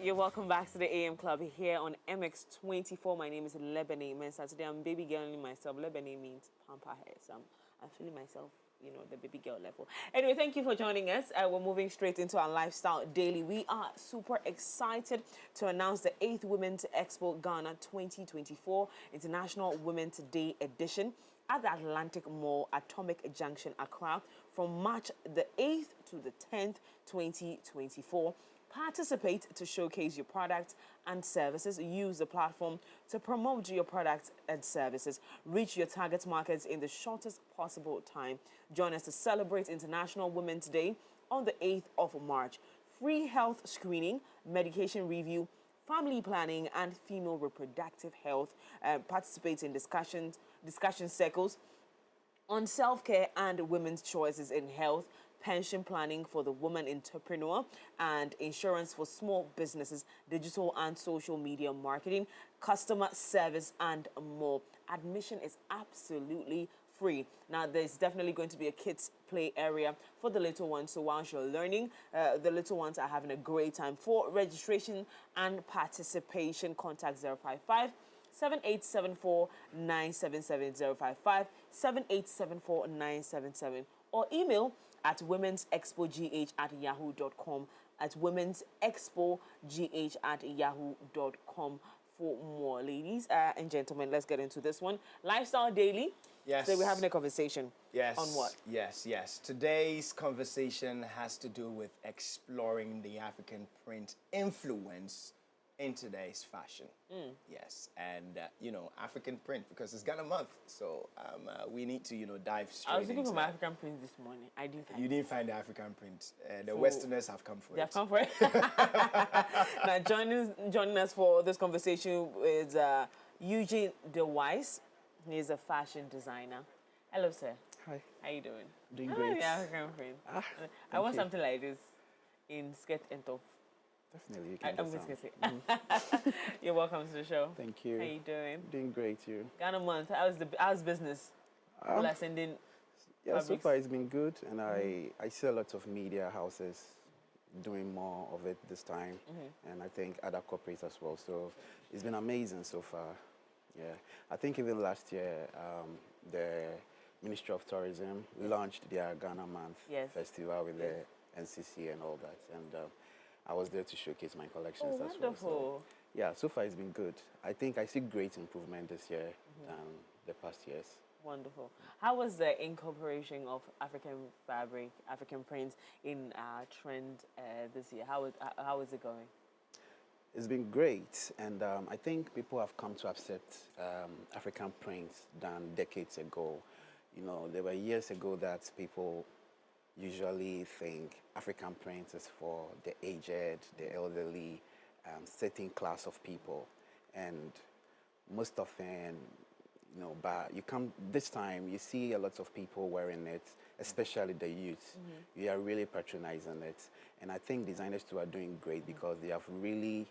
You're welcome back to the AM Club here on MX24. My name is Lebene Mensa. Today I'm baby girling myself. Lebene means pamper hair, so I'm feeling myself, you know, the baby girl level. Anyway, thank you for joining us. We're moving straight into our Lifestyle Daily. We are super excited to announce the 8th Women's Expo Ghana 2024 International Women's Day edition at the Atlantic Mall, Atomic Junction, Accra, from March the 8th to the 10th, 2024. Participate to showcase your products and services. Use the platform to promote your products and services. Reach your target markets in the shortest possible time. Join us to celebrate International Women's Day on the 8th of March. Free health screening, medication review, family planning, and female reproductive health. Participate in discussion circles on self-care and women's choices in health, pension planning for the woman entrepreneur, and insurance for small businesses, digital and social media marketing, customer service, and more. Admission is absolutely free. Now, there's definitely going to be a kids' play area for the little ones. So whilst you're learning, the little ones are having a great time. For registration and participation, contact 055 7874 977 055 7874 977 or email at womensexpogh@yahoo.com, at womensexpogh@yahoo.com for more. Ladies and gentlemen, let's get into this one. Lifestyle Daily. Yes. So we're having a conversation. Yes. On what? Yes. Today's conversation has to do with exploring the African print influence in today's fashion. Yes, and African print, because it's Ghana month, so we need to dive straight. I was looking into for my that. African print this morning. I didn't find You it. didn't find the African print. The Westerners have come for They it. have come for it. Now, joining us for this conversation is Eugene D'Wise. He is a fashion designer. Hello, sir. Hi. How you doing? Doing I great. like the African print. I want something like this in skirt and top. Definitely, you I'm can just get gonna some. say. You're welcome to the show. Thank you. How you doing? Doing great, you. Ghana month. How's business? People are sending Yeah, so fabrics. far it's been good, and I see a lot of media houses doing more of it this time, and I think other corporates as well. So it's been amazing so far. Yeah, I think even last year, the Ministry of Tourism launched their Ghana Month festival with the NCC and all that, and I was there to showcase my collections as well. So, yeah, so far it's been good. I think I see great improvement this year than the past years. Wonderful. How was the incorporation of African fabric, African prints in our trend this year? How is it going? It's been great, and I think people have come to accept African prints than decades ago. You know, there were years ago that people usually think African prints is for the aged, the elderly, certain class of people, and most often, but you come this time, you see a lot of people wearing it, especially the youth. We are really patronizing it, and I think designers too are doing great because they have really,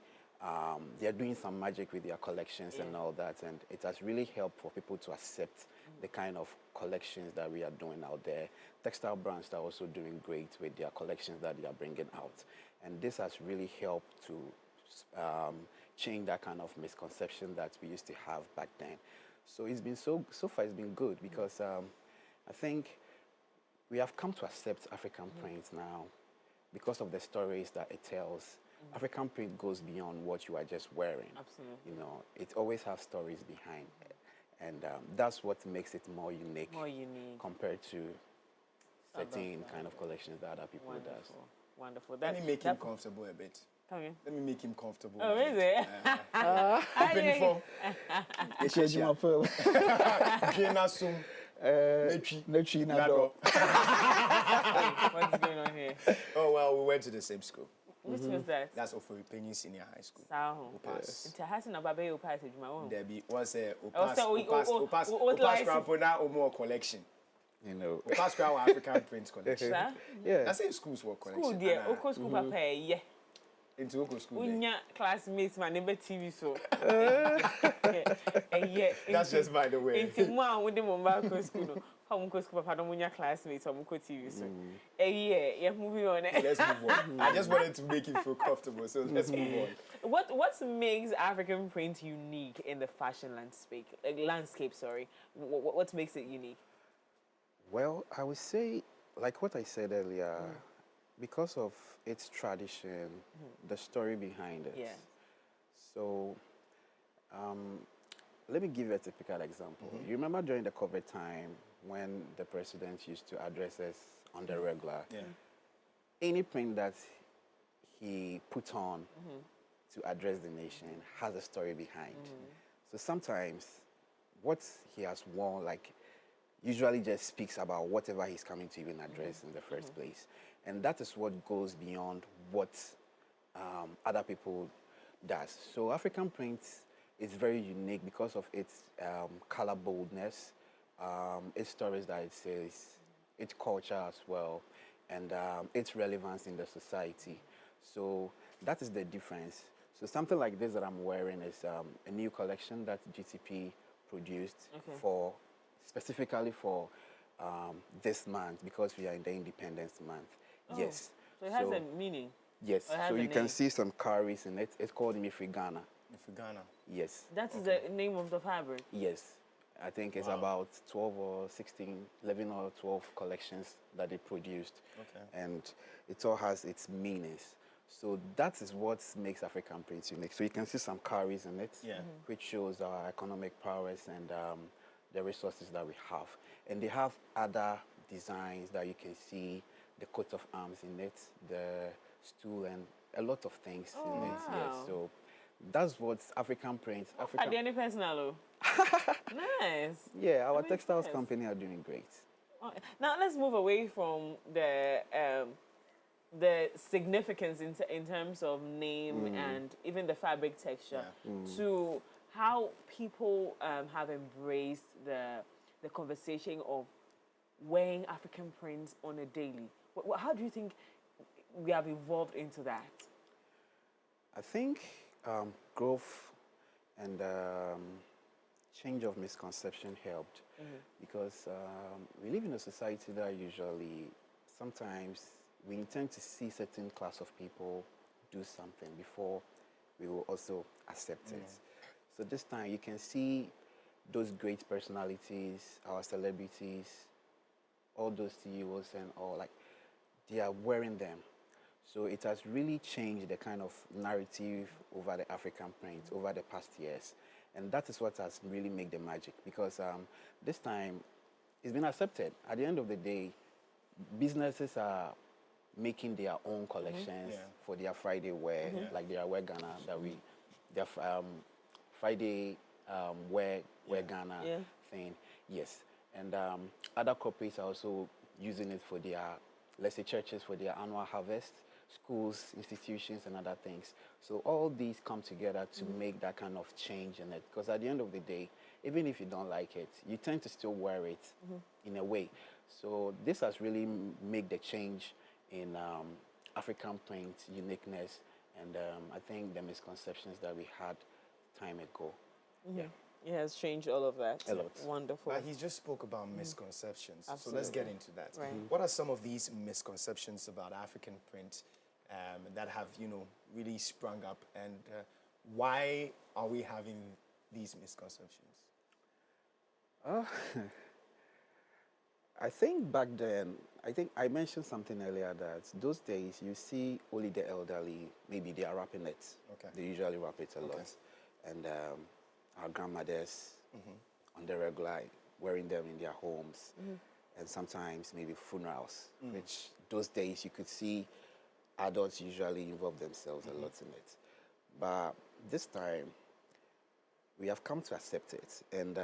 they are doing some magic with their collections and all that, and it has really helped for people to accept the kind of collections that we are doing out there. Textile brands are also doing great with their collections that they are bringing out, and this has really helped to change that kind of misconception that we used to have back then. So it's been so far it's been good because I think we have come to accept African prints now because of the stories that it tells. African print goes beyond what you are just wearing. Absolutely. It always has stories behind it. And that's what makes it more unique. Compared to certain kind of collections that other people does. Wonderful. Let me make him comfortable a bit. Okay. Let me make him comfortable. Oh, really? Open What's going on here? Oh, well, we went to the same school. Which was that? That's Ofori Senior High School. Pass. It's a Hassan Ababe pass. There be was a Pass Crampona Omo collection. Pass Crown African Print collection. Yeah. That's in schools for collection. School there, Oko school papa, yeah. Into Oko school. Unya classmates, my neighbor TV so. That's just by the way. Into one with the Mombako school. how Munko school papa don't classmates or Munko TV. So, yeah, moving on. Let's move on. I just wanted to make you feel comfortable, so let's move on. What makes African print unique in the fashion landscape? Sorry, what makes it unique? Well, I would say, like what I said earlier, because of its tradition, the story behind it. Yeah. So, let me give you a typical example. You remember during the COVID time when the president used to address us on the regular? Yeah. Any print that he put on to address the nation has a story behind. So sometimes what he has worn, like, usually just speaks about whatever he's coming to even address in the first place. And that is what goes beyond what other people does. So African print is very unique because of its color boldness, its stories that it says, its culture as well, and its relevance in the society. So that is the difference. So something like this that I'm wearing is a new collection that GTP produced for specifically for this month because we are in the Independence Month. Yes. So it has a meaning. Yes. So you can see some cowries in it. It's called Mifrigana. Mifrigana. Yes. That is the name of the fabric. Yes. I think it's about 12 or 16, 11 or 12 collections that they produced. Okay. And it all has its meanings. So that is what makes African prints unique. So you can see some cowries in it, which shows our economic prowess and the resources that we have. And they have other designs that you can see, the coat of arms in it, the stool, and a lot of things in it. Wow. Yes, so that's what African prints. Are there any personal? Nice. Yeah, our textiles company are doing great. Now let's move away from the significance in terms of name and even the fabric texture to how people have embraced the conversation of wearing African prints on a daily. How do you think we have evolved into that? I think growth and change of misconception helped because we live in a society that usually sometimes we intend to see certain class of people do something before we will also accept it. So this time you can see those great personalities, our celebrities, all those CEOs and all, like, they are wearing them. So it has really changed the kind of narrative over the African print over the past years. And that is what has really made the magic because this time it's been accepted. At the end of the day, businesses are making their own collections for their Friday wear, like their Wear Ghana that we, their Friday wear Ghana thing. Yes. And other corporates are also using it for their, let's say, churches for their annual harvest, schools, institutions, and other things. So all these come together to make that kind of change in it. Because at the end of the day, even if you don't like it, you tend to still wear it in a way. So this has really made the change in African print uniqueness, and I think the misconceptions that we had time ago. Yeah. It has changed all of that. A lot. Wonderful. He just spoke about misconceptions. Absolutely. So let's get into that. Right. What are some of these misconceptions about African print that have, really sprung up, and why are we having these misconceptions? I think back then, I think I mentioned something earlier that those days you see only the elderly, maybe they are wrapping it. Okay. They usually wrap it a lot. And our grandmothers on the regular, wearing them in their homes. And sometimes maybe funerals, which those days you could see adults usually involve themselves a lot in it. But this time, we have come to accept it. And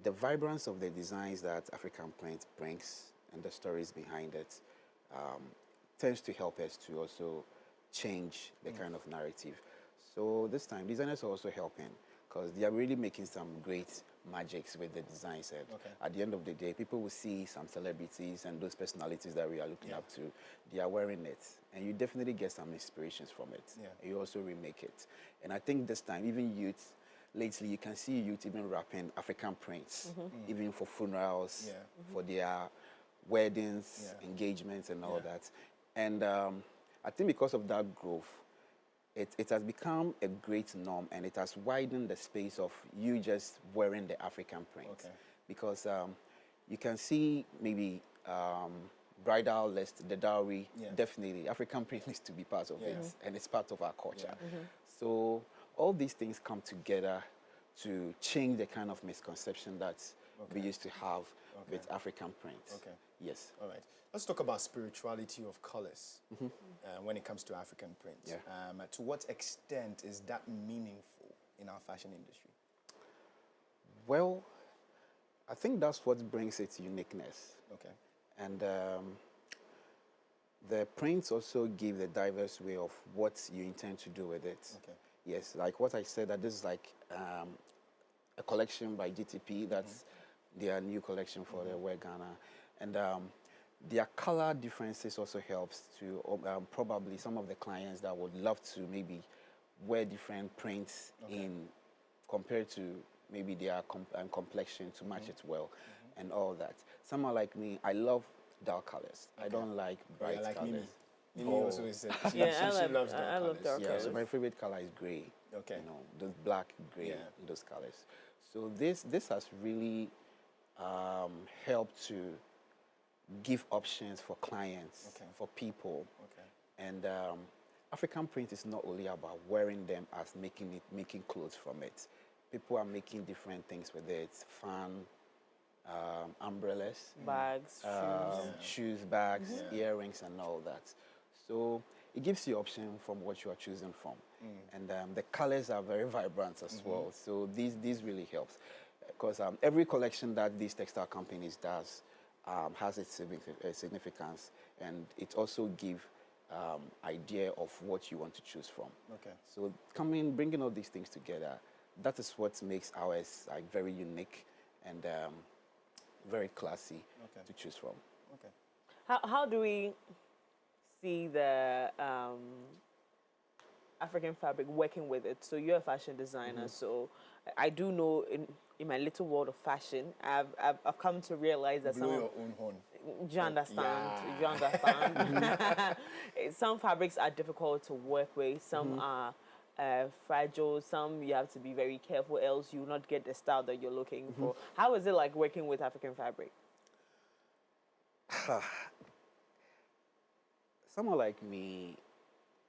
the vibrance of the designs that African print brings and the stories behind it tends to help us to also change the kind of narrative. So this time, designers are also helping because they are really making some great magics with the designs. And at the end of the day, people will see some celebrities and those personalities that we are looking up to. They are wearing it, and you definitely get some inspirations from it. And you also remake it. And I think this time, even youth, lately you can see youth even wrapping African prints, even for funerals, for their weddings, engagements, and all that. And I think because of that growth, it has become a great norm, and it has widened the space of you just wearing the African print. Because you can see maybe bridal list, the dowry, definitely African print needs to be part of it, and it's part of our culture. So all these things come together to change the kind of misconception that we used to have with African prints. Yes. All right. Let's talk about spirituality of colors when it comes to African prints. To what extent is that meaningful in our fashion industry? Well, I think that's what brings its uniqueness. And the prints also give the diverse way of what you intend to do with it. Yes, like what I said, that this is like a collection by GTP. That's their new collection for the Wear Ghana. And their color differences also helps to probably some of the clients that would love to maybe wear different prints in compared to maybe their complexion to match it well and all that. Someone like me, I love dark colors. I don't like bright like colors. Mimi. Mimi also said she loves dark I love dark colors. So my favorite color is gray. You know, those black, gray, those colors. So this has really helped to give options for clients, for people. And African print is not only about wearing them as making clothes from it. People are making different things with it. Fan, umbrellas, bags, shoes, bags, earrings, and all that. So it gives you option from what you are choosing from. And the colors are very vibrant as well. So these really helps. Because every collection that these textile companies does has its significance, and it also gives idea of what you want to choose from. So bringing all these things together, that is what makes ours like very unique and very classy to choose from. How do we see the African fabric working with it? So you're a fashion designer, so I do know in my little world of fashion, I've come to realize that Blow your own horn. do you understand? Do you understand? Some fabrics are difficult to work with. Some are fragile. Some you have to be very careful, else you will not get the style that you're looking for. How is it like working with African fabric? Someone like me,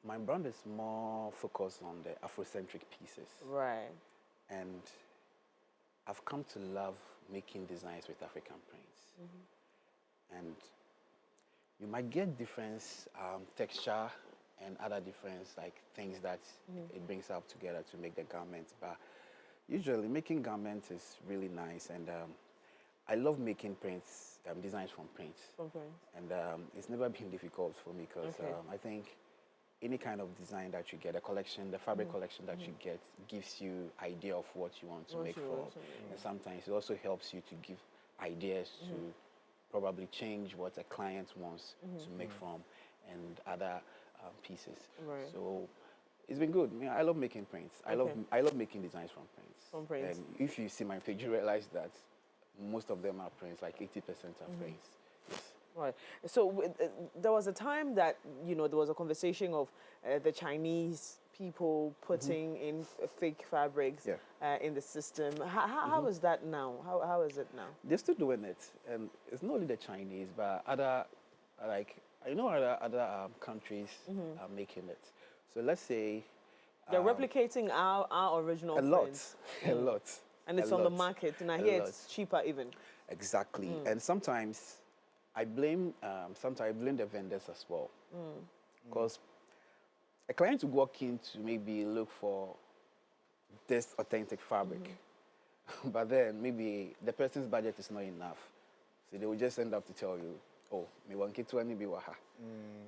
my brand is more focused on the Afrocentric pieces. Right. And I've come to love making designs with African prints. And you might get different texture and other different things that it brings up together to make the garments. But usually making garments is really nice, and I love making prints, designs from prints. And it's never been difficult for me because I think any kind of design that you get, a collection, the fabric collection that you get gives you idea of what you want to make from. And sometimes it also helps you to give ideas to probably change what a client wants to make from and other pieces. So it's been good. I love making prints. I love making designs from prints. And if you see my page, you realize that most of them are prints, like 80% are prints. Yes. Right. So there was a time that, there was a conversation of the Chinese people putting in fake fabrics in the system. How is that now? How is it now? They're still doing it. And it's not only the Chinese, but other, I know other countries are making it. So let's say... They're replicating our original prints. A lot. And it's on the market. And I hear it's cheaper even. Exactly. And sometimes I blame the vendors as well. Because a client will walk in to maybe look for this authentic fabric. But then maybe the person's budget is not enough. So they will just end up to tell you, oh, me want Kitwani biwaha.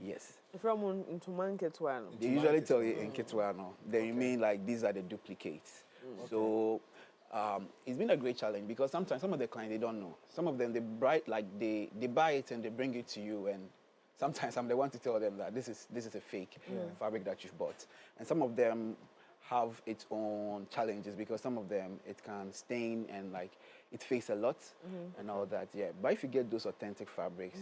Yes. If you're into Manketwano. They usually tell you in Kitwano. Then you mean like these are the duplicates. So it's been a great challenge because sometimes some of the clients, they don't know. Some of them, they buy it and they bring it to you, and sometimes I'm the one to tell them that this is a fake fabric that you've bought. And some of them have its own challenges because some of them it can stain and like it fades a lot and all that. Yeah, but if you get those authentic fabrics,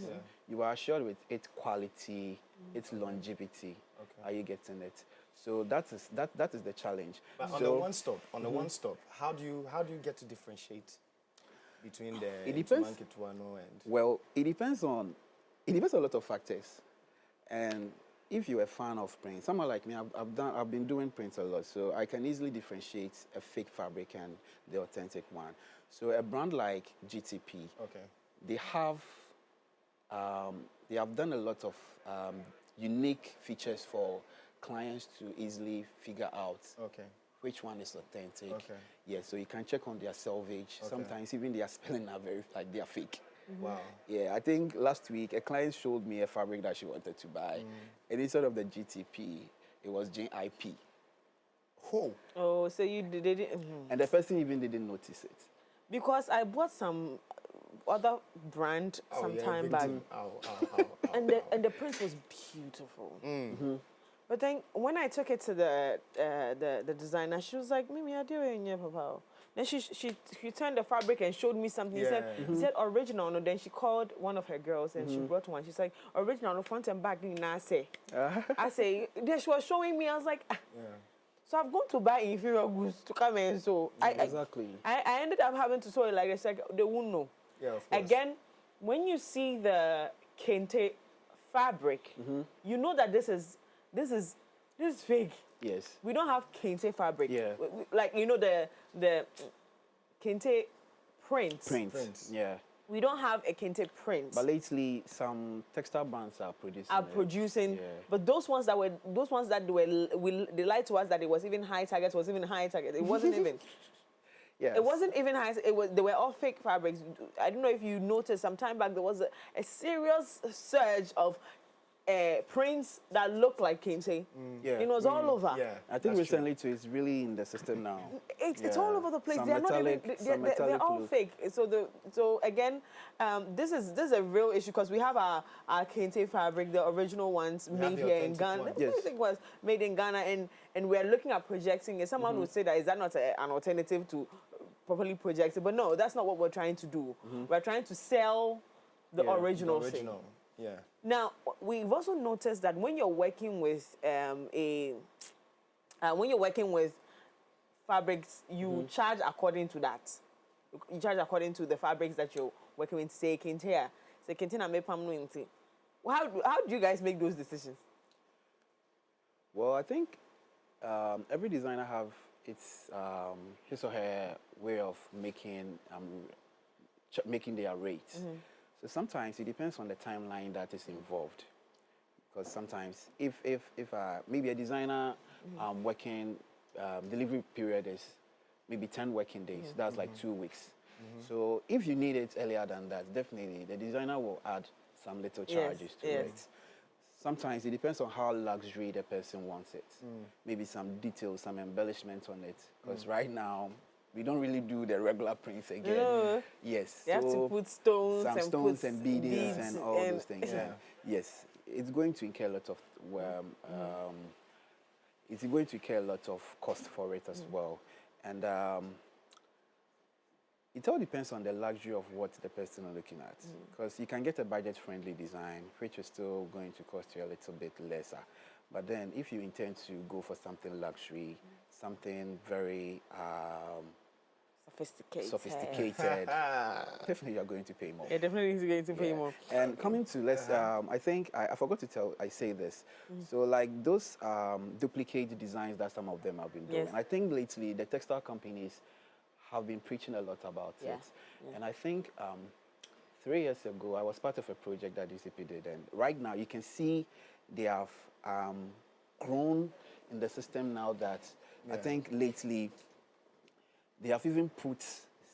you are assured with its quality, its longevity. Are you getting it? So that is the challenge. But on so, the one stop, how do you get to differentiate between the It depends. Tuano and Well, it depends on a lot of factors. And if you're a fan of prints, someone like me, I've been doing prints a lot, so I can easily differentiate a fake fabric and the authentic one. So a brand like GTP, they have done a lot of unique features for clients to easily figure out which one is authentic. Yeah, so you can check on their selvage. Sometimes even their spelling are very like they are fake. Wow. Yeah, I think last week a client showed me a fabric that she wanted to buy, and instead of the GTP, it was JIP. Oh, so you didn't. And the person even didn't notice it. Because I bought some other brand some time back, and the print was beautiful. But then when I took it to the designer, she was like, "Mimi, I do it in your papa." Then she turned the fabric and showed me something. He said original. No, then she called one of her girls and she brought one. She's like, original, no front and back. I say, then she was showing me. I was like, so I've gone to buy inferior goods to come in. So Exactly. I ended up having to sew it like this. Like they won't know. Yeah, of course. Again, when you see the kente fabric, you know that this is fake. Yes. We don't have kente fabric. Yeah. Like you know the kente print. Prints. Yeah. We don't have a kente print. But lately, some textile brands are producing. Yeah. But those ones that they lied to us that it was even high target. It wasn't even. Yes. It wasn't even high. They were all fake fabrics. I don't know if you noticed. Some time back there was a serious surge of prints that look like kente. Yeah. It was all over. Yeah, I think recently too, it's really in the system now. It's all over the place. Some They're metallic, not even. some They're metallic all look. fake. So again, this is a real issue because we have our kente fabric, the original ones have made the here in authentic Ghana. ones. The authentic was made in Ghana, and we're looking at projecting it. Someone would say that is that not an alternative to properly project it? But no, that's not what we're trying to do. We're trying to sell the original thing. Yeah. Now, we've also noticed that when you're working with fabrics, you charge according to that. You charge according to the fabrics that you're working with. Say kente, say kente na me pam no inti. How do you guys make those decisions? Well, I think every designer have its his or her way of making their rates. So sometimes it depends on the timeline that is involved. Because sometimes if maybe a designer working delivery period is maybe 10 working days, that's like 2 weeks. So if you need it earlier than that, definitely the designer will add some little charges to it. Sometimes it depends on how luxury the person wants it. Maybe some details, some embellishments on it. Because right now, we don't really do the regular prints again. Yes. You have to put stones and beadings and all those things. Yeah. Yes. It's going to incur a lot of it's going to incur a lot of cost for it as well. And it all depends on the luxury of what the person is looking at. Because you can get a budget-friendly design, which is still going to cost you a little bit lesser. But then if you intend to go for something luxury, something very sophisticated, definitely you're going to pay more. Yeah, definitely going to pay more. And coming to I think I forgot to say this. So like those duplicate designs that some of them have been doing. I think lately the textile companies have been preaching a lot about it. And I think 3 years ago I was part of a project that DCP did, and right now you can see they have grown in the system now that I think lately they have even put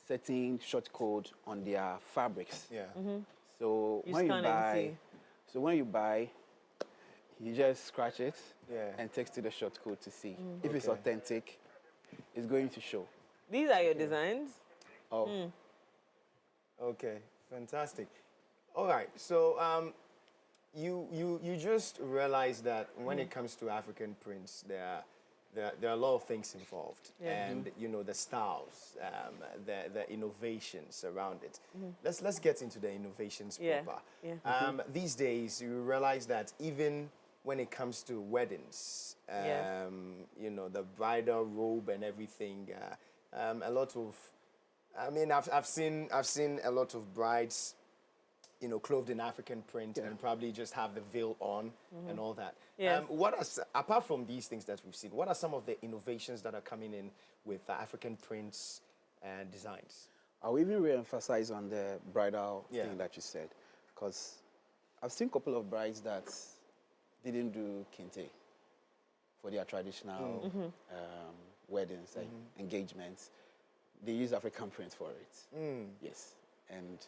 certain short code on their fabrics. So when you buy, you just scratch it and text to the short code to see. If it's authentic, it's going to show. These are your designs? Oh. Okay, fantastic. All right, so you just realized that when it comes to African prints, there there are a lot of things involved, Yeah. and you know the styles, the innovations around it. Let's get into the innovations Yeah, proper. yeah. These days, you realize that even when it comes to weddings, Yes. you know the bridal robe and everything, a lot of, I mean, I've seen a lot of brides, you know, clothed in African print and probably just have the veil on and all that. Yes. Apart from these things that we've seen, what are some of the innovations that are coming in with African prints and designs? I'll even re-emphasize on the bridal Yeah. thing that you said, because I've seen a couple of brides that didn't do kente for their traditional weddings, like engagements. They use African print for it. Yes, and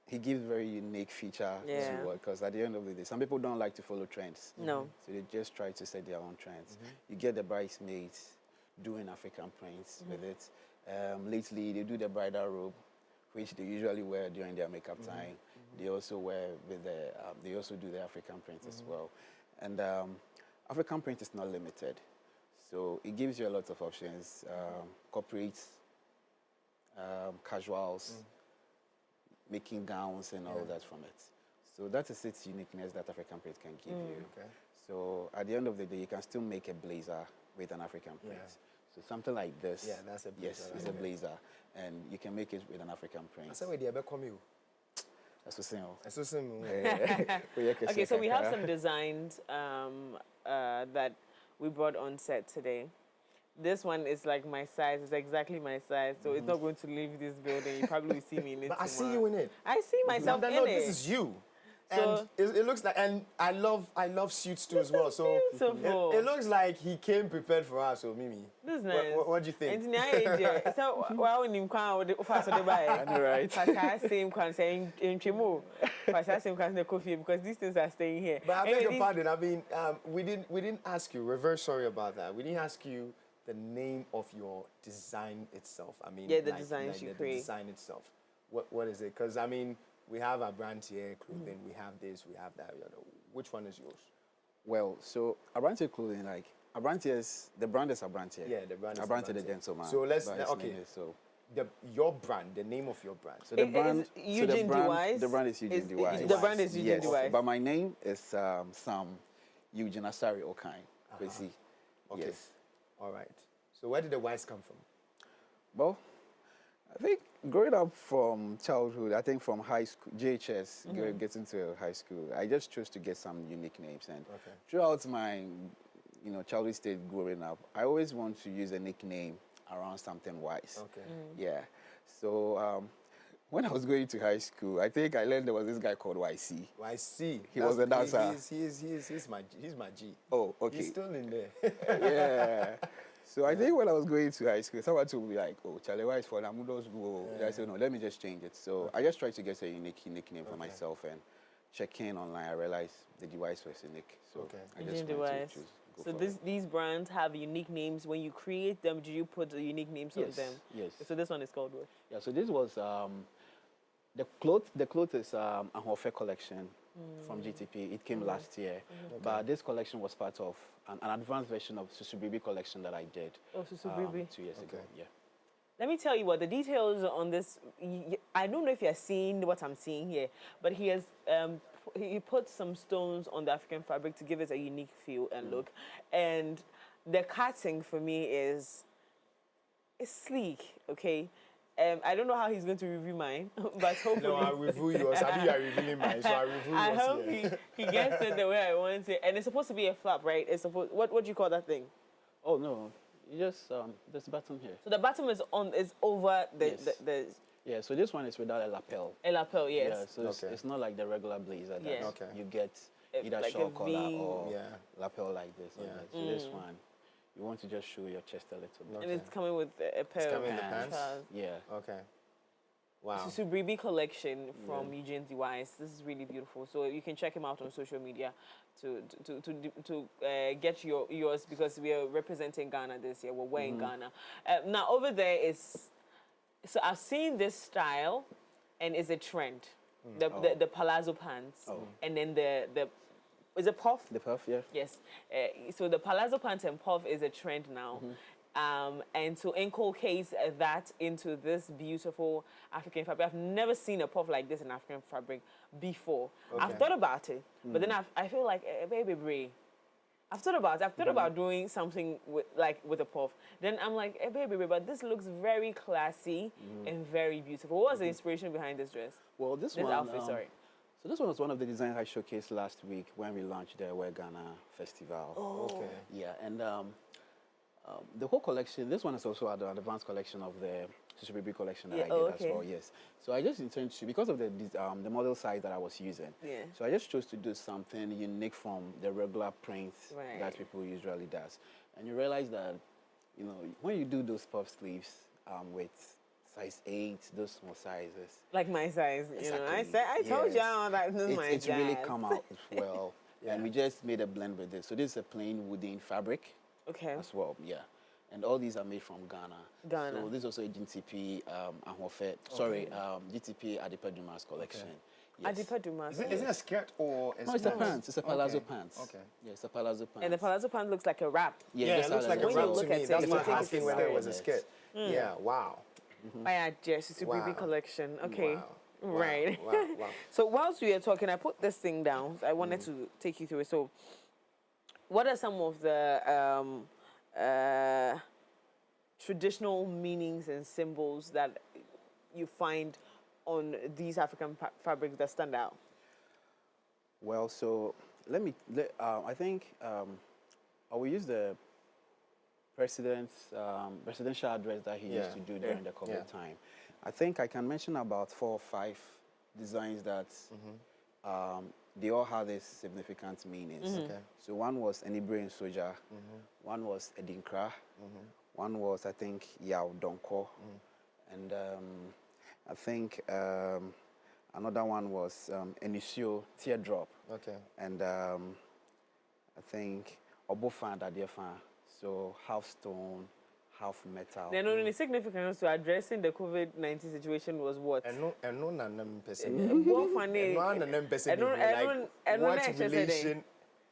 he gives very unique feature Yeah. to it, because at the end of the day, some people don't like to follow trends. No. So they just try to set their own trends. You get the bridesmaids doing African prints with it. Lately, they do the bridal robe, which they usually wear during their makeup time. They also wear with the, they also do the African print as well. And African print is not limited. So it gives you a lot of options, corporates, casuals, making gowns and all that from it. So that is its uniqueness that African print can give you. Okay. So at the end of the day, you can still make a blazer with an African print. So something like this. Yeah, that's a blazer. Yes, it's a blazer. And you can make it with an African print. I said, wait, they're come you. That's what I'm I saw some. saying. Okay, so we have some designs that we brought on set today. This one is like my size. It's exactly my size. So it's not going to leave this building. You probably will see me in it But I see tomorrow. you in it. I see myself in no, it. this is you. So- And it looks like, and I love suits too as well. So beautiful. it looks like he came prepared for us. So Mimi, This is nice. what do you think? And now, so wow, in Kwan, fast on the buy. I know, right? Fast same Kwan saying in Chimu. Fast same Kwan the coffee because these things are staying here. But I beg Anyway, your pardon. I mean, we didn't ask you. We're very sorry about that. We didn't ask you the name of your design itself. I mean, Yeah, the designs you the create. design itself. What is it? Because I mean, we have a brand here, clothing. We have this. We have that. You know, which one is yours? Well, so Abrantier clothing, like Abrantier's, the brand is Abrantier. Yeah, the brand is Abrantier the Abrantier. gentleman. So let's- by his okay. name is, So, Your brand, the name of your brand. so the Is brand, Eugene D'Wise? The brand is Eugene D'Wise. The brand is Eugene Yes, D'Wise. but my name is Sam Eugene Asari Okai. Kwesi. Okay. Yes. All right. So where did the wise come from? Well, I think growing up from childhood, I think from high school, JHS, getting to high school, I just chose to get some unique names. And Okay. throughout my, childhood stage growing up, I always want to use a nickname around something wise. Okay. Yeah. So when I was going to high school, I think I learned there was this guy called YC. Well, I see. He was a dancer. He's my G. Oh, okay. He's still in there. Yeah. So I think when I was going to high school, someone told me like, "Oh, Charlie, why is for Namudo's go?" I said, "No, let me just change it." So I just tried to get a unique name for myself, and checking online, I realized the device was unique. So I just Eugene went to D'Wise. go So for it. these brands have unique names. When you create them, do you put the unique names on Yes, them? yes. So this one is called what? Yeah. So this was the cloth. The cloth is a Hofe collection from GTP. It came last year, but this collection was part of an advanced version of Susubibi collection that I did. Oh, Susubibi. 2 years ago. Yeah. Let me tell you what the details on this. I don't know if you're seeing what I'm seeing here, but he has he put some stones on the African fabric to give it a unique feel and look. And the cutting for me is sleek. Okay. I don't know how he's going to review mine, but hopefully. No, I'll review yours. I think you're reviewing mine, so I'll review I yours. hope here. he gets it the way I want it, and it's supposed to be a flap, right? It's supposed. What do you call that thing? Oh no, you just there's a button here. So the bottom is over the Yes. the Yeah, so this one is without a lapel. a lapel, yes. Yeah, so it's not like the regular blazer that Yeah. Okay. you get either like a shawl collar V. or Yeah. lapel like this. or Yeah. that. So this one, you want to just show your chest a little bit. And it's coming with a pair of coming in the pants? trousers. Yeah. Okay. Wow. Susubibi collection from Eugene D'Wise. This is really beautiful. So you can check him out on social media to get yours because we are representing Ghana this year. We're wearing Ghana. Now over there is, so I've seen this style, and it's a trend. The palazzo pants, and then the Is it puff? The puff, yeah. Yes. So the palazzo pant and puff is a trend now. And to inculcate that into this beautiful African fabric, I've never seen a puff like this in African fabric before. I've thought about it, but then I feel like, baby, Brie. I've thought about doing something with a puff. Then I'm like, baby, but this looks very classy and very beautiful. What was the inspiration behind this dress? Well, this This one, outfit, sorry. So this one was one of the designs I showcased last week when we launched the Wear Ghana Festival. Oh. Okay. Yeah, and the whole collection, this one is also an advanced collection of the Social Baby collection that I did as well, yes. So I just intend to, because of the model size that I was using, so I just chose to do something unique from the regular prints that people usually does. And you realize that, you know, when you do those puff sleeves with size 8, those small sizes. Like my size, you know. I told y'all that this is my It's really size. come out well. And we just made a blend with this. So this is a plain wooden fabric as well, And all these are made from Ghana. So this is also a GTP Ahofet, GTP Adipa Dumas collection. Yes. Adipa Dumas. Is it a skirt or a No, it's a pants. It's a palazzo pants. Okay. Yeah, it's a palazzo pants. And the palazzo pant looks like a wrap. Yeah, it looks like a when you wrap look to at me. it, That's you why think I'm it's asking a whether it skirt. was a skirt. Yeah, wow. By Jess, it's a baby collection. Okay. Wow. Right. Wow. Wow. So whilst we are talking, I put this thing down. I wanted to take you through it. So what are some of the traditional meanings and symbols that you find on these African fabrics that stand out? Well, so I think I will use the presidential address that he used to do during the COVID time. I think I can mention about 4 or 5 designs that they all have these significant meanings. So one was Enibre Soja, one was Edinkra, one was, I think, Yao Donko, and I think another one was Enisio Teardrop. Okay. And I think Obofan Dadiefa, so half stone, half metal. Then only significance to addressing the COVID-19 situation was what? And no nanam person. Both funny. And no nanam person. Like what relation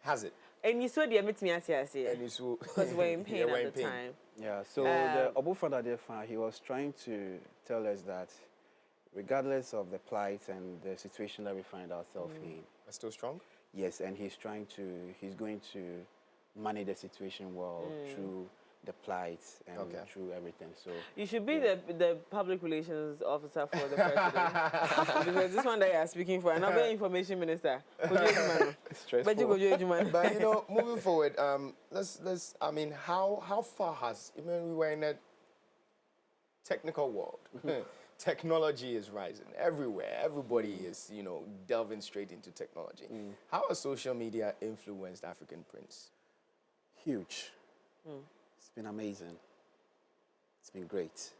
has it? And you saw the meet me at And you saw because we're in pain at the time. Yeah, so the Obofan Dadiefa, he was trying to tell us that regardless of the plight and the situation that we find ourselves in, are still strong? Yes, and he's going to manage the situation well through the plight and through everything. So you should be the public relations officer for the president because this one that you are speaking for, another information minister. stressful. But you know, moving forward, let's. I mean, how far has? I mean, we were in a technical world. Technology is rising everywhere. Everybody is, you know, delving straight into technology. How has social media influenced African prints? Huge. It's been amazing. It's been great.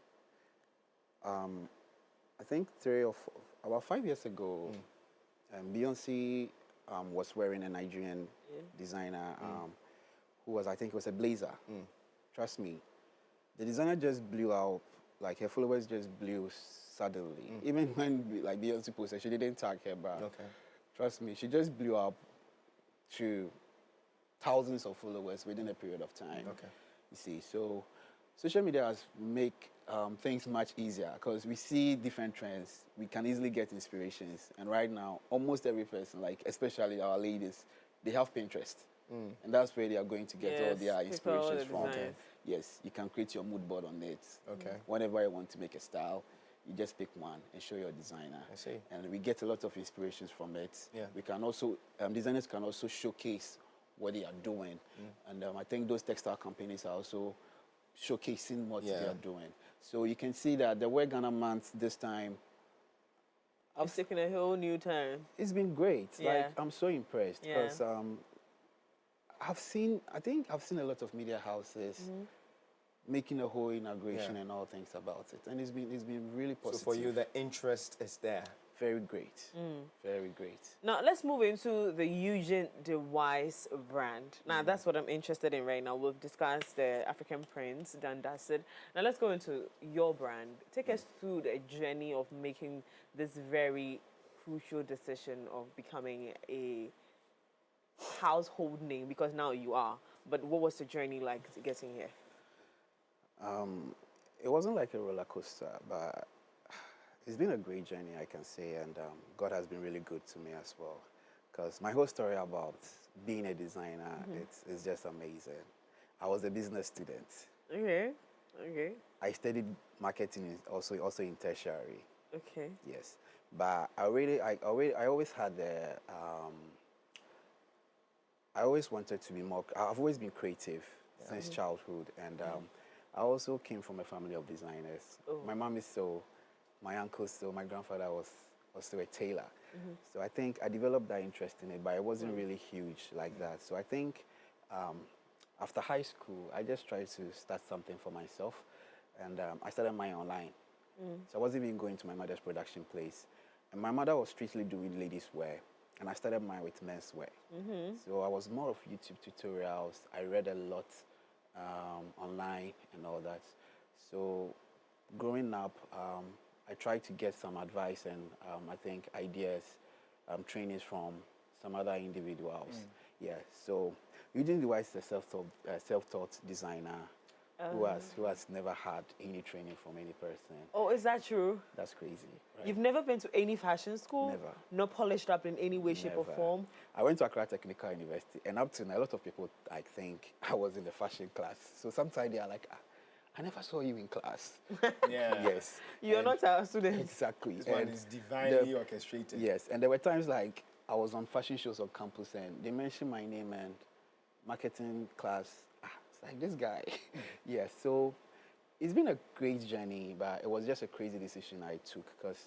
I think about 5 years ago, Beyonce was wearing a Nigerian designer who was, I think it was a blazer. Trust me. The designer just blew out. Like, her followers just blew suddenly. Even when, like, Beyonce posted, she didn't tag her back. Trust me, she just blew up to thousands of followers within a period of time. You see, so social media has made things much easier because we see different trends. We can easily get inspirations. And right now, almost every person, like especially our ladies, they have Pinterest. And that's where they are going to get all their inspirations from. Yes, you can create your mood board on it. Whenever you want to make a style, you just pick one and show your designer. I see. And we get a lot of inspirations from it. We can also, designers can also showcase what they are doing. And I think those textile companies are also showcasing what they are doing. So you can see that the Wear Ghana month this time, I've taken a whole new turn. It's been great. Like, I'm so impressed because I've seen a lot of media houses making a whole inauguration and all things about it, and it's been really positive. So for you, the interest is there. Very great, very great. Now let's move into the Eugene D'Wise brand. Now that's what I'm interested in right now. We've discussed the African prints, done dusted. Now let's go into your brand. Take us through the journey of making this very crucial decision of becoming a household name because now you are. But what was the journey like to getting here? It wasn't like a roller coaster, but it's been a great journey, I can say, and God has been really good to me as well. Because my whole story about being a designer, it's just amazing. I was a business student. Okay. Okay. I studied marketing also in tertiary. Okay. Yes, but I always had the I always wanted to be more. I've always been creative since childhood, and I also came from a family of designers. Oh. My mom is so, my uncle so, my grandfather was also a tailor. So I think I developed that interest in it, but it wasn't really huge like that. So I think after high school, I just tried to start something for myself, and I started mine online. So I wasn't even going to my mother's production place, and my mother was strictly doing ladies' wear, and I started mine with men's wear. So I was more of YouTube tutorials. I read a lot online and all that. So growing up, I tried to get some advice and I think ideas, trainings from some other individuals. Yeah. So Eugene D'Wise is a self-taught designer who has never had any training from any person. Oh, is that true? That's crazy. Right? You've never been to any fashion school? Never. Not polished up in any way, shape, or Never. form? I went to Accra Technical University, and up to now, a lot of people think I was in the fashion class. So sometimes they are like, I never saw you in class. Yeah. Yes. You're And not our student. exactly. This one And is divinely orchestrated. yes, and there were times like I was on fashion shows on campus, and they mentioned my name and marketing class. It's like this guy. Yes. So it's been a great journey, but it was just a crazy decision I took because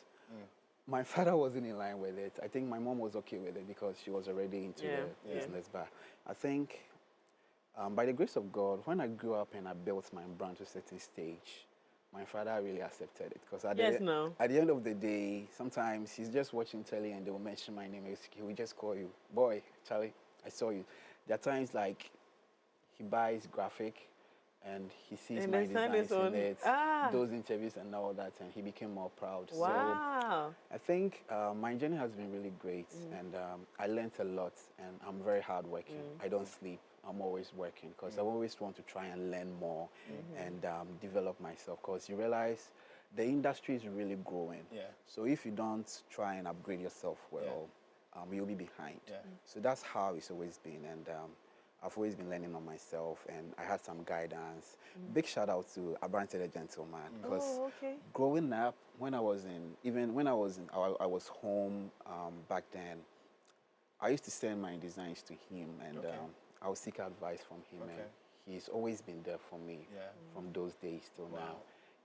my father wasn't in line with it. I think my mom was okay with it because she was already into the business. But I think by the grace of God, when I grew up and I built my brand to a certain stage, my father really accepted it. Because at the end of the day, sometimes he's just watching telly and they will mention my name. He will just call you, boy, Charlie, I saw you. There are times like he buys graphic and he sees And my the son designs is on in it, those interviews and all that, and he became more proud. Wow. So I think my journey has been really great, and I learned a lot, and I'm very hardworking. I don't sleep. I'm always working because I always want to try and learn more and develop myself because you realize the industry is really growing. Yeah. So if you don't try and upgrade yourself well, you'll be behind. Yeah. So that's how it's always been, and I've always been learning on myself, and I had some guidance. Big shout out to Abrante the Gentleman because growing up, when I was I was home back then. I used to send my designs to him, and I would seek advice from him, and he's always been there for me from those days till now.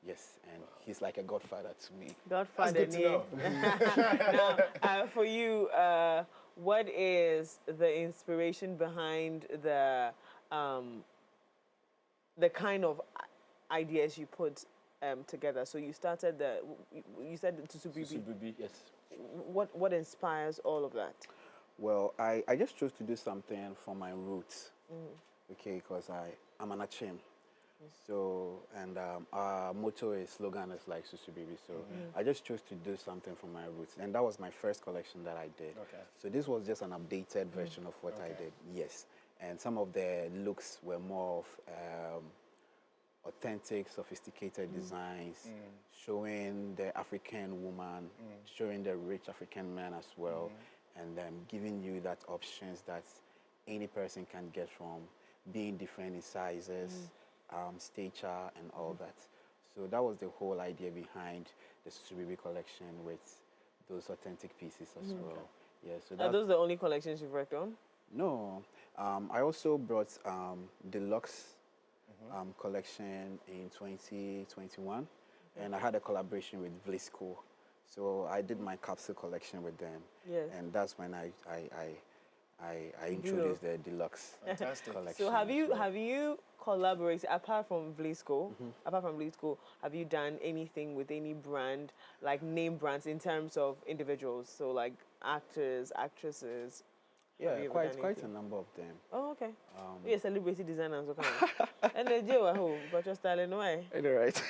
Yes, and he's like a godfather to me. Godfather. That's good to know. Now, for you, what is the inspiration behind the kind of ideas you put together? So you started you said the Tusubibi. Yes. What inspires all of that? Well, I just chose to do something from my roots, okay, because I'm an Achim. So, and our motto is, slogan is like Susu Baby. So I just chose to do something from my roots. And that was my first collection that I did. Okay. So this was just an updated version of what I did, yes. And some of the looks were more of authentic, sophisticated designs, showing the African woman, showing the rich African man as well, and giving you that options that any person can get from being different in sizes, stature, and all that. So that was the whole idea behind the Subibi collection with those authentic pieces as well. Yeah. So Are those the only collections you've worked on? No, I also brought deluxe collection in 2021, and I had a collaboration with Vlisco. So I did my capsule collection with them, and that's when I introduced the deluxe collection. So have you collaborated apart from Vlisco? Apart from Vlisco, have you done anything with any brand, like name brands, in terms of individuals? So like actors, actresses. Yeah, quite a number of them. Oh, okay. You're a celebrity designer, so come. And the Joe at home, but you're styling away. I know, right?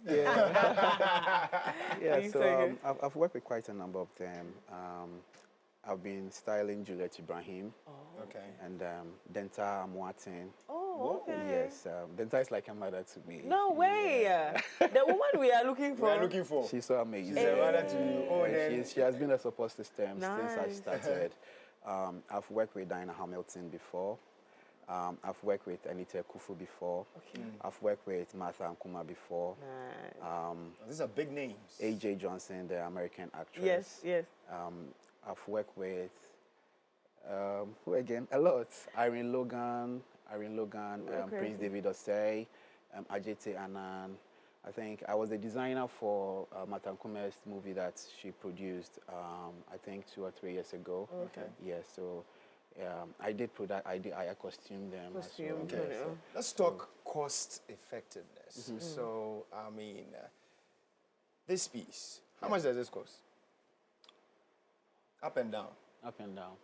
Yeah. Yeah. So I've worked with quite a number of them. I've been styling Juliet Ibrahim. Okay. And Denta Amwatin. Oh, okay. Yes, Denta is like a mother to me. No way. The woman we are looking for. We are looking for. She's so amazing. She's a mother to you. Oh, then. She has been a support system since I Nice. started. I've worked with Diana Hamilton before. I've worked with Anita Kufu before. Okay. I've worked with Martha Nkuma before. Nice. These are big names. AJ Johnson, the American actress. Yes, yes. I've worked with who again? A lot. Irene Logan, Okay. Prince David Osei, Ajete Anan. I think I was the designer for Martha Nkuma's movie that she produced. I think 2 or 3 years ago. Okay. Yeah. So I did product. I costumed them. as well. Costumed, Okay. yeah. Let's talk cost effectiveness. So, I mean, this piece, how much does this cost? Up and down, Up and down.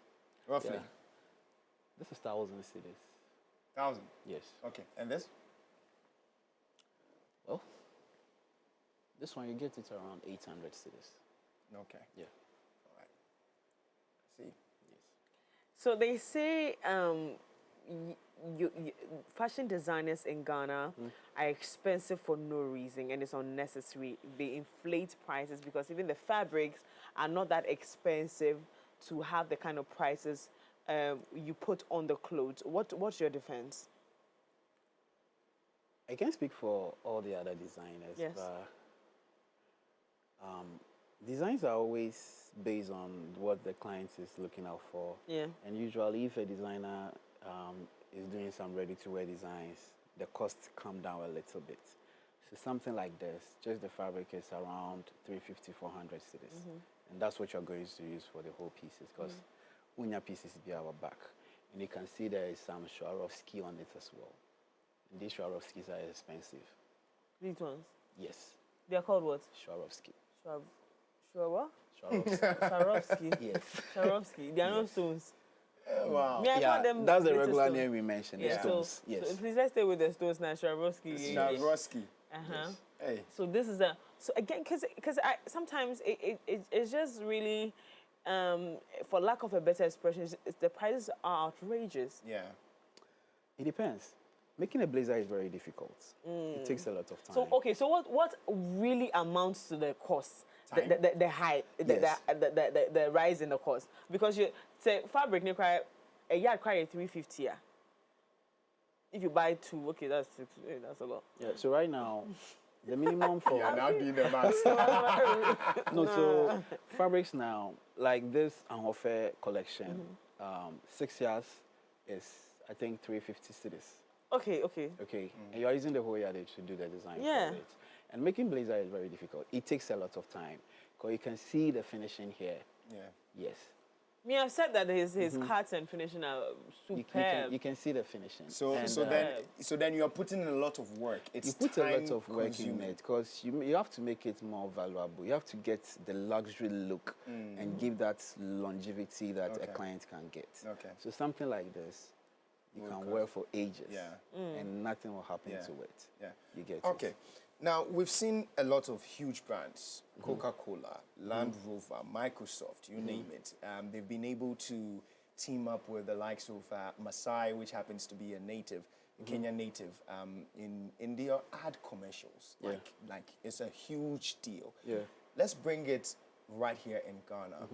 roughly. Yeah. This is 1,000 cities. 1,000. Yes. Okay. And this? Well, this one you get it around 800 cities. Okay. Yeah. All right. See. Yes. So they say fashion designers in Ghana are expensive for no reason and it's unnecessary. They inflate prices because even the fabrics are not that expensive to have the kind of prices you put on the clothes. What's your defense? I can speak for all the other designers, Yes. but designs are always based on what the client is looking out for. Yeah. And usually, if a designer is doing some ready-to-wear designs, the costs come down a little bit. So something like this, just the fabric is around 350, 400 cities. And that's what you're going to use for the whole pieces, because Unya pieces be our back. And you can see there is some Swarovski on it as well. And these Swarovskis are expensive. These ones. Yes, They are called what? Swarovski. What? Swarovski. Swarovski. Yes. Swarovski. They are not stones. Wow. Me, I call them that's the glitter regular stones. name we mentioned. the Yeah, stones. Yes. so please let's stay with the stones now. Swarovski. Swarovski. Uh-huh. Hey. So this is so again, because I sometimes it's just really, for lack of a better expression, the prices are outrageous. Yeah. It depends. Making a blazer is very difficult. It takes a lot of time. So okay, so what really amounts to the cost? Time? The high, Yes. the rise in the cost, because you say fabric you cry a yard cry 350. Yeah. If you buy two, okay, that's a lot. Yeah. So right now, the minimum for You are now doing the math. so fabrics now, like this Anhofe collection, 6 years is I think 350 cities. Okay. Okay, and you are using the whole yardage to do the design Yeah. for it. And making blazer is very difficult. It takes a lot of time because you can see the finishing here. Yeah. Yes, Me, I've said that his cuts and finishing are superb. you can see the finishing. So And, so then you are putting in a lot of work. It's you put a lot time of work in consuming. it because you have to make it more valuable. You have to get the luxury look and give that longevity that a Okay. client can get. Okay. So something like this, you Will can cost. wear for ages, Yeah. and nothing will happen Yeah. to it. Yeah. You get Okay. it. Now, we've seen a lot of huge brands, Coca-Cola, Land Rover, Microsoft, you name it. They've been able to team up with the likes of Masai, which happens to be a native, a Kenyan native, in their ad commercials. Yeah. Like it's a huge deal. Yeah. Let's bring it right here in Ghana.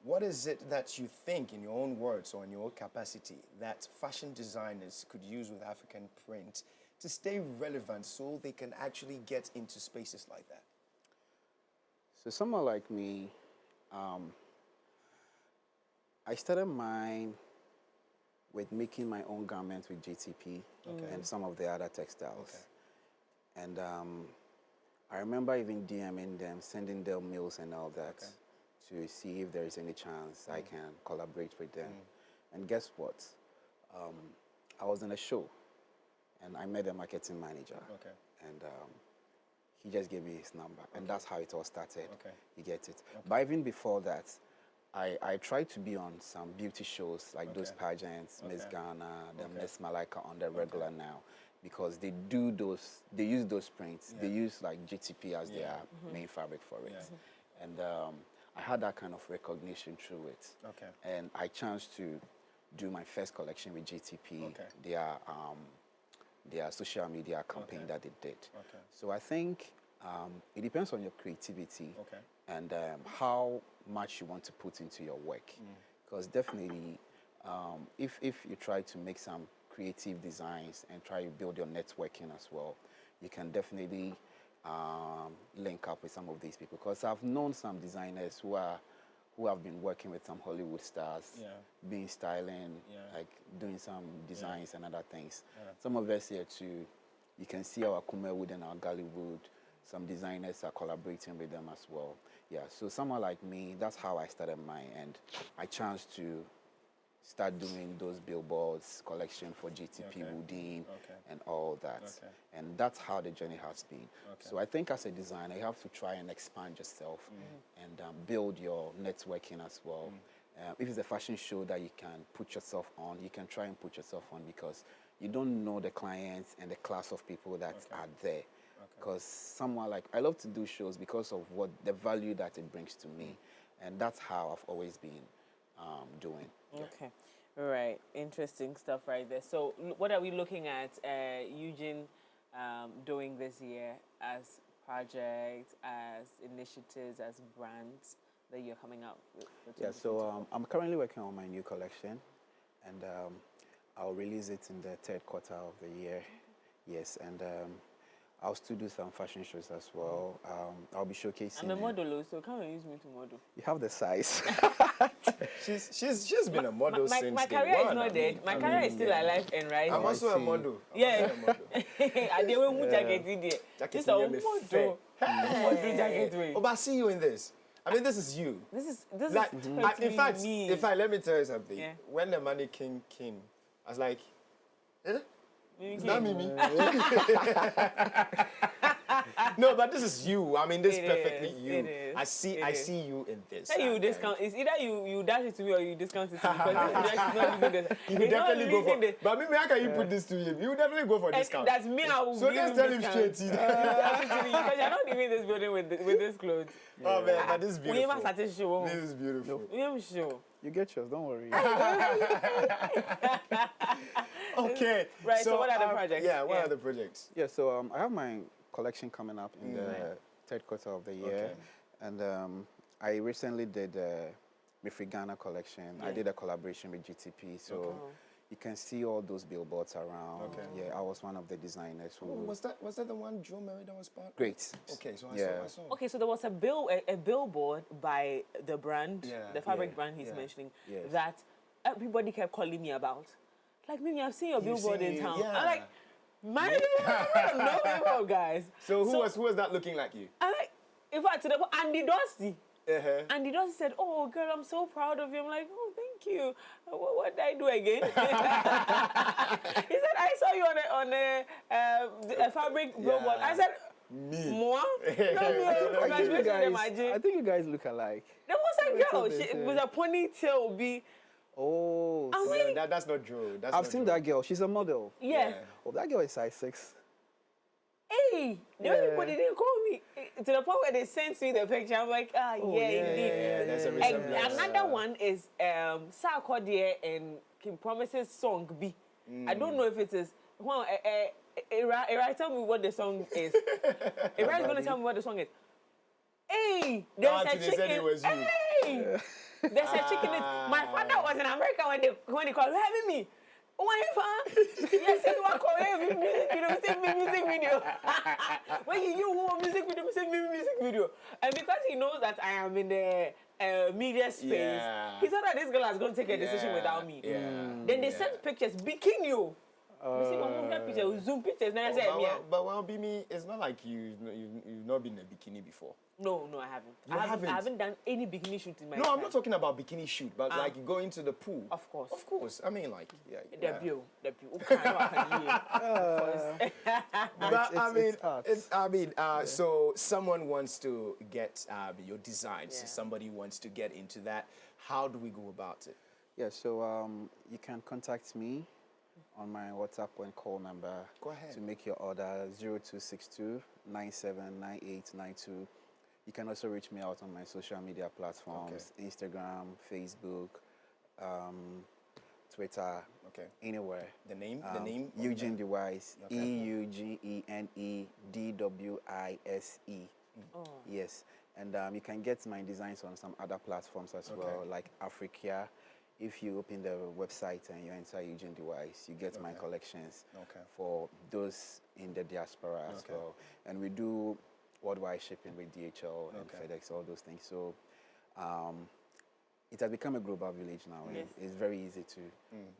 What is it that you think, in your own words or in your own capacity, that fashion designers could use with African print to stay relevant so they can actually get into spaces like that? So someone like me, I started mine with making my own garments with JTP and some of the other textiles. And I remember even DMing them, sending them mails and all that to see if there is any chance I can collaborate with them. And guess what? I was in a show and I met the marketing manager. Okay. And he just gave me his number. And that's how it all started. Okay. You get it. But even before that, I tried to be on some beauty shows like those pageants, Miss Ghana, the Miss Malika on the regular now, because they use those prints. They use like GTP as their main fabric for it. And I had that kind of recognition through it. Okay. And I chanced to do my first collection with GTP. Okay. Their social media campaign Okay. that they did. Okay. So I think it depends on your creativity Okay. and how much you want to put into your work. Because definitely, if you try to make some creative designs and try to build your networking as well, you can definitely link up with some of these people. Because I've known some designers who have been working with some Hollywood stars, being styling, like doing some designs and other things. Some of us here too, you can see our Kumerwood and our Gollywood. Some designers are collaborating with them as well. Yeah, so someone like me, that's how I started mine, and I chanced to start doing those billboards, collection for GTP, Woodin, and all that. And that's how the journey has been. So I think as a designer, you have to try and expand yourself and build your networking as well. If it's a fashion show that you can put yourself on, you can try and put yourself on, because you don't know the clients and the class of people that are there. Because someone like, I love to do shows because of what the value that it brings to me. And that's how I've always been doing. Okay. All right. Interesting stuff right there. So what are we looking at Eugene doing this year as projects, as initiatives, as brands that you're coming out with? Yeah, so I'm currently working on my new collection, and I'll release it in the third quarter of the year. Yes, and I'll still do some fashion shows as well. I'll be showcasing. I'm a model, so come and use me to model. You have the size. She's been a model since my day career one. is not dead. My career is still alive and rising. I'm also a model. Yeah. I did one jacket in there. Jacket This is in a there, me fair. model jacket way. Oh, but I see you in this. I mean, this is you. This Like, is in fact, me. let me tell you something. Yeah. When the mannequin came, I was like, Mimi is King. that Mimi? No, but this is you. I mean, this is It perfectly is, you. it is, I see you in this. Say you discount. It's either you dash it to me or you discount it to me, because it's not even the. You will definitely go for. But Mimi, how can you put this to him? You will definitely go for discount. That's me. I will So give just him tell him discount. straight. Because you're not leaving this building with this clothes. Oh man, but this is We beautiful. even started show. This is beautiful. We even show. You get yours, don't worry. Okay. Right, so what are the projects? Yeah, what Yeah. are the projects? Yeah, so I have my collection coming up in the third quarter of the year. Okay. And I recently did the Mifri Ghana collection. I did a collaboration with GTP, so you can see all those billboards around. Okay. Yeah, I was one of the designers who... Oh, was that the one Joe Mary that was part? Great. Okay, so I Yeah. saw. Okay, so there was a billboard by the brand, Yeah. the fabric Yeah. brand he's Yeah. mentioning, Yes. that everybody kept calling me about. Like, Mimi, I've seen your You've billboard seen in it, town. yeah. I'm like, man, I don't know billboard, guys. So who was that looking like you? I'm like, in fact, to the point, Andy Dusty. Uh-huh. Andy Dusty said, "Oh, girl, I'm so proud of you." I'm like, "Oh, thank you. What did I do again?" He said, "I saw you on a fabric billboard." I said, Me. "Moi? No, me. I think, Congratulations, I think you guys look alike. There was a girl Little bit, with a ponytail. Oh, I'm so like, That's not Joe. That's I've not seen Joe. that girl. She's a model. yeah. Oh, that girl is size 6. Hey, the only people didn't call me to the point where they sent me the picture. I'm like, Oh, yeah, indeed. There's a And resemblance. another one is Sarkodie and Kim Promise's song B. I don't know if it is. Well, Ira, tell me what the song is. Ira is going to tell me what the song is. Hey, there's a Until they said chicken. it was you. Hey, there's a chicken. My father was in America when they called having me. Wife, yes, you are calling music video, send me music video. When you want music video, send me music video. And because he knows that I am in the media space, Yeah. he thought that this girl is going to take a decision without me. Yeah. Then they sent pictures, bikini. You see, the picture, zoom pictures. Now I said, yeah. But Bimi, it's not like you've not been in a bikini before. No, I haven't. You haven't? I haven't done any bikini shoot in my No, life. I'm not talking about bikini shoot, but like going to the pool. Of course. Of course. I mean, like, yeah. Debut. Okay, But I mean, art. so someone wants to get your designs. Yeah. Somebody wants to get into that. How do we go about it? Yeah, so you can contact me on my WhatsApp and call number. Go ahead. To make your order 0262 979892. You can also reach me out on my social media platforms, Instagram, Facebook, Twitter, anywhere. The name? Eugene D'Wise, EUGENEDWISE. Yes, and you can get my designs on some other platforms as well, like Africa. If you open the website and you enter Eugene D'Wise, you get my collections for those in the diaspora as well. And we do worldwide shipping with DHL and FedEx, all those things. So it has become a global village now. Yes. It's very easy to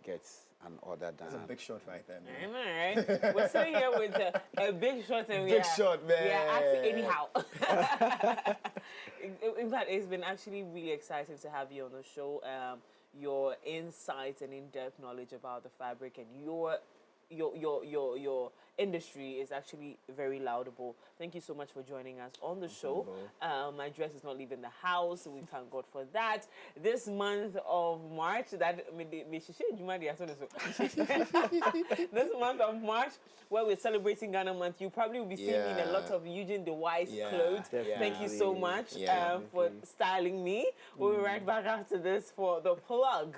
get an order done. That's a big shot right there, man. Am I right? We're sitting here with a big shot and Big shot, man. we are acting anyhow. In fact, it's been actually really exciting to have you on the show. Your insights and in-depth knowledge about the fabric and your industry is actually very laudable. Thank you so much for joining us on the show. My dress is not leaving the house. We thank God for that. This month of March, this month of March, where we're celebrating Ghana Month, you probably will be seeing me in a lot of Eugene D'Wise clothes. Thank you so much for styling me. We'll be right back after this for the plug.